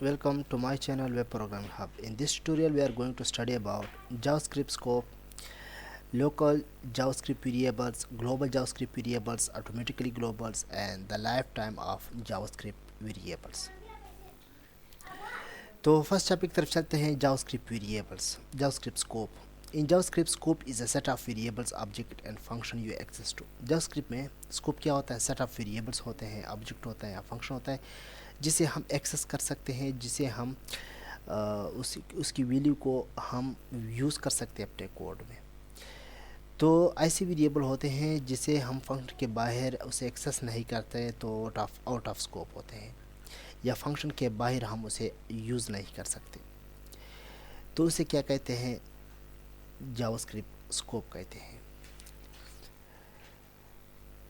Welcome to my channel Web Programming Hub. In this tutorial we are going to study about JavaScript scope, local JavaScript variables, global JavaScript variables, automatically globals and the lifetime of JavaScript variables. तो first topic तरफ चलते हैं JavaScript variables, JavaScript scope. In JavaScript scope is a set of variables, object and function you access to. JavaScript में scope क्या होता है? set of variables होते हैं, object होता है या function होता है जिसे हम एक्सेस कर सकते हैं, जिसे हम उसकी वैल्यू को हम यूज़ कर सकते हैं अपने कोड में। तो ऐसे वेरिएबल होते हैं जिसे हम फंक्शन के बाहर उसे एक्सेस नहीं करते तो आउट ऑफ स्कोप होते हैं, या फंक्शन के बाहर हम उसे यूज़ नहीं कर सकते, तो उसे क्या कहते हैं? जावास्क्रिप्ट स्कोप कहते हैं।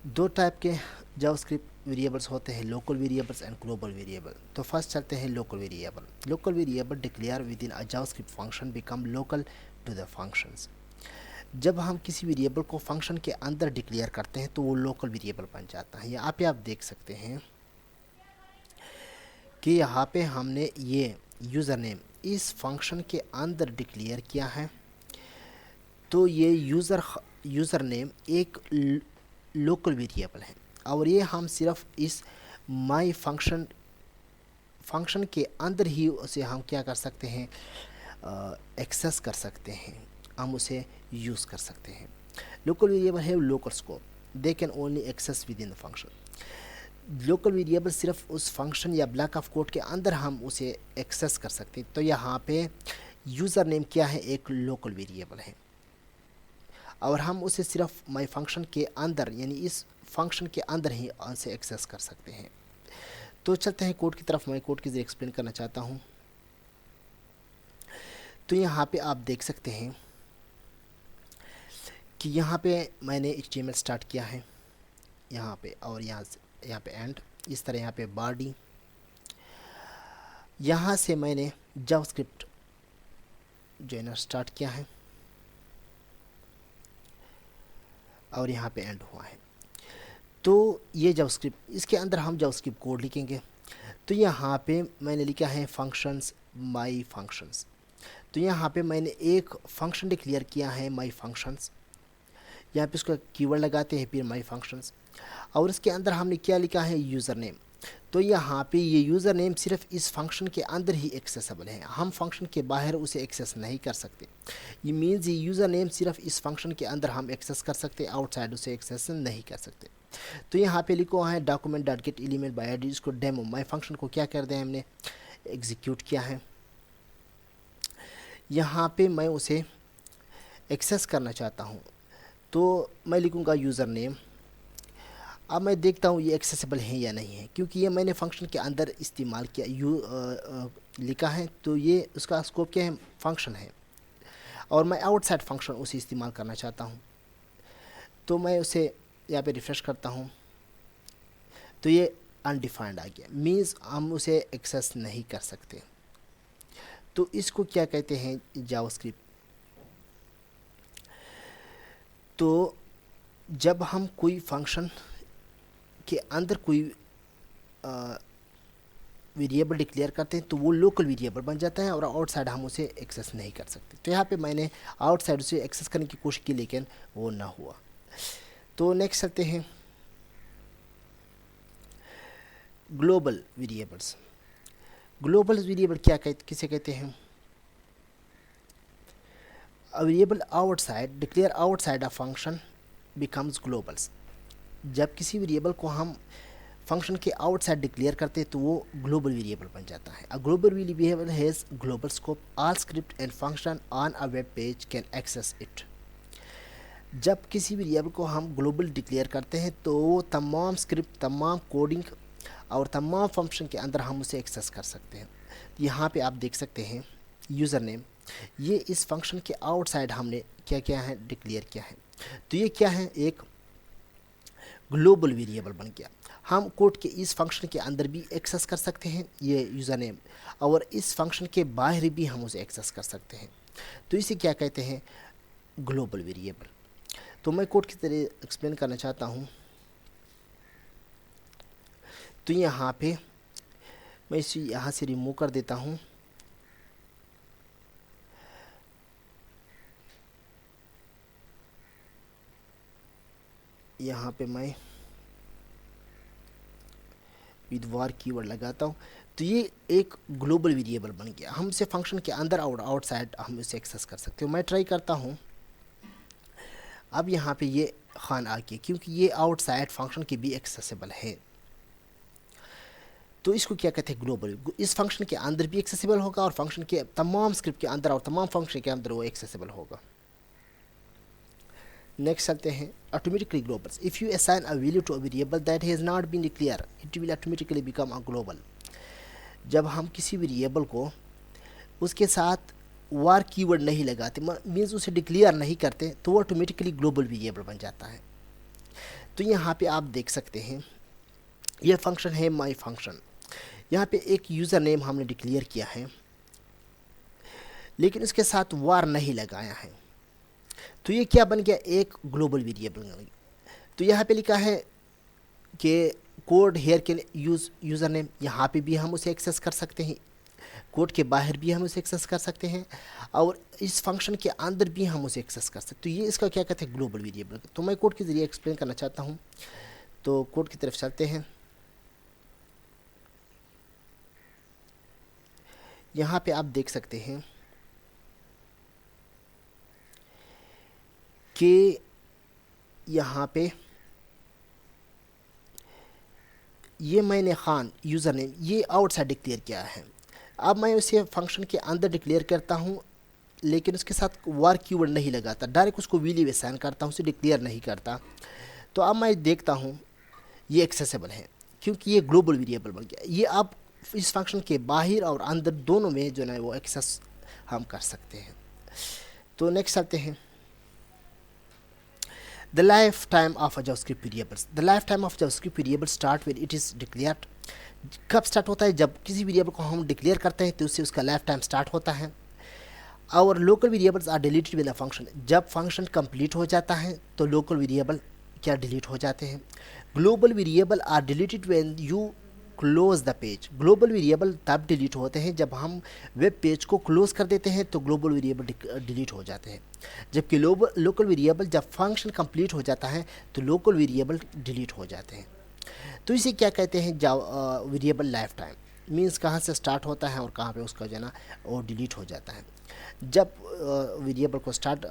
दो टाइप के जावास्क्रिप्ट वेरिएबल्स होते हैं, local variables and global variable. तो फर्स्ट चलते हैं local variable. Local variable declare within a JavaScript function become local to the functions. जब हम किसी वेरिएबल को फंक्शन के अंदर डिक्लेयर करते हैं तो वो लोकल वेरिएबल बन जाता है। यहाँ पे आप देख सकते हैं कि यहाँ पे हमने ये यूज़र नेम इस फंक्शन के अंदर डिक्लेयर किया है, तो ये यूज़र नेम एक लोकल वेरिएबल है और ये हम सिर्फ इस माई फंक्शन के अंदर ही उसे हम क्या कर सकते हैं? एक्सेस कर सकते हैं, हम उसे यूज़ कर सकते हैं। लोकल वेरिएबल है local scope, they can only access within the function. Local variable सिर्फ उस फंक्शन या ब्लॉक ऑफ कोड के अंदर हम उसे एक्सेस कर सकते हैं। तो यहाँ पे यूज़र नेम क्या है? एक लोकल वेरिएबल है और हम उसे सिर्फ माई फंक्शन के अंदर यानी इस फंक्शन के अंदर ही उसे एक्सेस कर सकते हैं। तो चलते हैं कोड की तरफ। मैं कोड की एक्सप्लेन करना चाहता हूँ। तो यहाँ पे आप देख सकते हैं कि यहाँ पे मैंने HTML स्टार्ट किया है यहाँ पे, और यहाँ पे एंड, इस तरह यहाँ पे बॉडी, यहाँ से मैंने जावास्क्रिप्ट जोइनर स्टार्ट किया है और यहाँ पे एंड हुआ है। तो ये जावास्क्रिप्ट, इसके अंदर हम जावास्क्रिप्ट कोड लिखेंगे। तो यहाँ पे मैंने लिखा है फंक्शंस माई फंक्शंस। तो यहाँ पे मैंने एक फंक्शन डिक्लेयर किया है माई फंक्शंस, यहाँ पे उसका कीवर्ड लगाते हैं फिर माई फंक्शंस, और इसके अंदर हमने क्या लिखा है? User name. तो यहाँ पे ये यूज़र नेम सिर्फ इस फंक्शन के अंदर ही एक्सेसिबल है, हम फंक्शन के बाहर उसे एक्सेस नहीं कर सकते। ये मीन्स ये यूज़र नेम सिर्फ इस फंक्शन के अंदर हम एक्सेस कर सकते, आउटसाइड उसे एक्सेस नहीं कर सकते। तो यहाँ पे लिखो है document dot gate element by ID, इसको डेमो माई फंक्शन को क्या कर दिया हमने? एग्जीक्यूट किया है। यहाँ पे मैं उसे एक्सेस करना चाहता हूँ तो मैं लिखूँगा यूज़र नेम। अब मैं देखता हूँ ये एक्सेसिबल है या नहीं है, क्योंकि ये मैंने फंक्शन के अंदर इस्तेमाल किया लिखा है, तो ये उसका स्कोप क्या है? फंक्शन है, और मैं आउटसाइड फंक्शन उसे इस्तेमाल करना चाहता हूँ। तो मैं उसे यहाँ पे रिफ़्रेश करता हूँ तो ये अनडिफाइंड आ गया, मीन्स हम उसे एक्सेस नहीं कर सकते। तो इसको क्या कहते हैं? जावास्क्रिप्ट। तो जब हम कोई फंक्शन के अंदर कोई वेरिएबल डिक्लेयर करते हैं तो वो लोकल वेरिएबल बन जाता है और आउटसाइड हम उसे एक्सेस नहीं कर सकते। तो यहाँ पे मैंने आउटसाइड उसे एक्सेस करने की कोशिश की लेकिन वो ना हुआ। तो नेक्स्ट चलते हैं ग्लोबल वेरिएबल्स। ग्लोबल वेरिएबल किसे कहते हैं? A variable outside declare outside a function becomes globals। जब किसी वेरिएबल को हम फंक्शन के आउटसाइड डिक्लेयर करते हैं तो वो ग्लोबल वेरिएबल बन जाता है। A global variable has global scope, all script and function on a web page can access it. जब किसी वेरिएबल को हम ग्लोबल डिक्लेयर करते हैं तो तमाम स्क्रिप्ट, तमाम कोडिंग और तमाम फंक्शन के अंदर हम उसे एक्सेस कर सकते हैं। यहाँ पे आप देख सकते हैं यूज़र नेम, ये इस फंक्शन के आउटसाइड हमने क्या किया है? डिक्लेयर किया है। तो ये क्या है? एक ग्लोबल वेरिएबल बन गया। हम कोड के इस फंक्शन के अंदर भी एक्सेस कर सकते हैं ये यूज़र नेम, और इस फंक्शन के बाहर भी हम उसे एक्सेस कर सकते हैं। तो इसे क्या कहते हैं? Global variable. तो मैं कोड की तरह एक्सप्लेन करना चाहता हूँ। तो यहाँ पे मैं इसे यहाँ से रिमूव कर देता हूँ। यहाँ पे मैं विद वार कीवर्ड लगाता हूँ, तो ये एक ग्लोबल वेरिएबल बन गया। हम इसे फंक्शन के अंदर और आउटसाइड हम इसे एक्सेस कर सकते हो। मैं ट्राई करता हूँ। अब यहाँ पे ये खान आ गया, क्योंकि ये आउटसाइड फंक्शन के भी एक्सेसिबल है, तो इसको क्या कहते हैं, ग्लोबल। इस फंक्शन के अंदर भी एक्सेसिबल होगा और फंक्शन के तमाम स्क्रिप्ट के अंदर और तमाम फंक्शन के अंदर वो एक्सेसिबल होगा। नेक्स्ट चलते हैं automatically globals. If you assign a value to a variable that has not been declare it will automatically become a global. जब हम किसी वेरिएबल को उसके साथ वार कीवर्ड नहीं लगाते, मीन्स उसे डिक्लेयर नहीं करते, तो वो ऑटोमेटिकली ग्लोबल वेरिएबल बन जाता है। तो यहाँ पे आप देख सकते हैं यह फंक्शन है माई फंक्शन। यहाँ पे एक यूज़र नेम हमने डिक्लेयर किया है, लेकिन इसके साथ वार नहीं लगाया है, तो ये क्या बन गया, एक ग्लोबल वेरिएबल बन गया। तो यहाँ पे लिखा है कि कोड हेयर के यूज़र नेम, यहाँ पे भी हम उसे एक्सेस कर सकते हैं, कोड के बाहर भी हम उसे एक्सेस कर सकते हैं, और इस फंक्शन के अंदर भी हम उसे एक्सेस कर सकते हैं। तो ये इसका क्या कहते हैं, ग्लोबल वेरिएबल। तो मैं कोड के ज़रिए एक्सप्लेन करना चाहता हूँ, तो कोड की तरफ चलते हैं। यहाँ पे आप देख सकते हैं कि यहाँ पे ये मैंने खान यूज़र नेम ये आउटसाइड डिक्लेयर किया है। अब मैं उसे फंक्शन के अंदर डिक्लेयर करता हूँ, लेकिन उसके साथ वार कीवर्ड नहीं लगाता, डायरेक्ट उसको वैल्यू असाइन करता हूँ, उसे डिक्लेयर नहीं करता। तो अब मैं देखता हूँ ये एक्सेसिबल है, क्योंकि ये ग्लोबल वेरिएबल बन गया। ये अब इस फंक्शन के बाहर और अंदर दोनों में जो है वो एक्सेस हम कर सकते हैं। तो नेक्स्ट चलते हैं, the lifetime of a JavaScript variables. The lifetime of JavaScript variable start when it is declared. कब स्टार्ट होता है, जब किसी वेरिएबल को हम डिक्लेयर करते हैं तो उससे उसका लाइफ टाइम स्टार्ट होता है। और local variables are deleted with the function. जब फंक्शन कंप्लीट हो जाता है तो लोकल वेरिएबल क्या डिलीट हो जाते हैं। Global variable are deleted when you close the page. Global variable तब डिलीट होते हैं जब हम वेब पेज को क्लोज कर देते हैं, तो ग्लोबल वेरिएबल डिलीट हो जाते हैं। जबकि लोकल वेरिएबल जब फंक्शन कंप्लीट हो जाता है तो लोकल वेरिएबल डिलीट हो जाते हैं। तो इसे क्या कहते हैं, वेरिएबल लाइफ टाइम। मीन्स कहाँ से स्टार्ट होता है और कहाँ पे उसका जो है ना वो डिलीट हो जाता है। जब वेरिएबल को स्टार्ट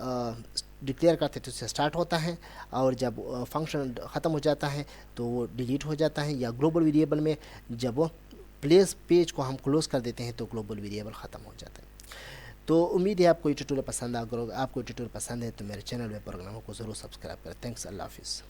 डिक्लेयर करते हैं तो उससे स्टार्ट होता है, और जब फंक्शन ख़त्म हो जाता है तो वो डिलीट हो जाता है। या ग्लोबल वेरिएबल में जब वो पेज को हम क्लोज कर देते हैं तो ग्लोबल वेरिएबल ख़त्म हो जाता है। तो उम्मीद है आपको ये ट्यूटोरियल पसंद आ। अगर आपको ट्यूटोरियल पसंद है तो मेरे चैनल व प्रोग्रामों को ज़रूर सब्सक्राइब करें। थैंक्स, अल्लाह हाफिज़।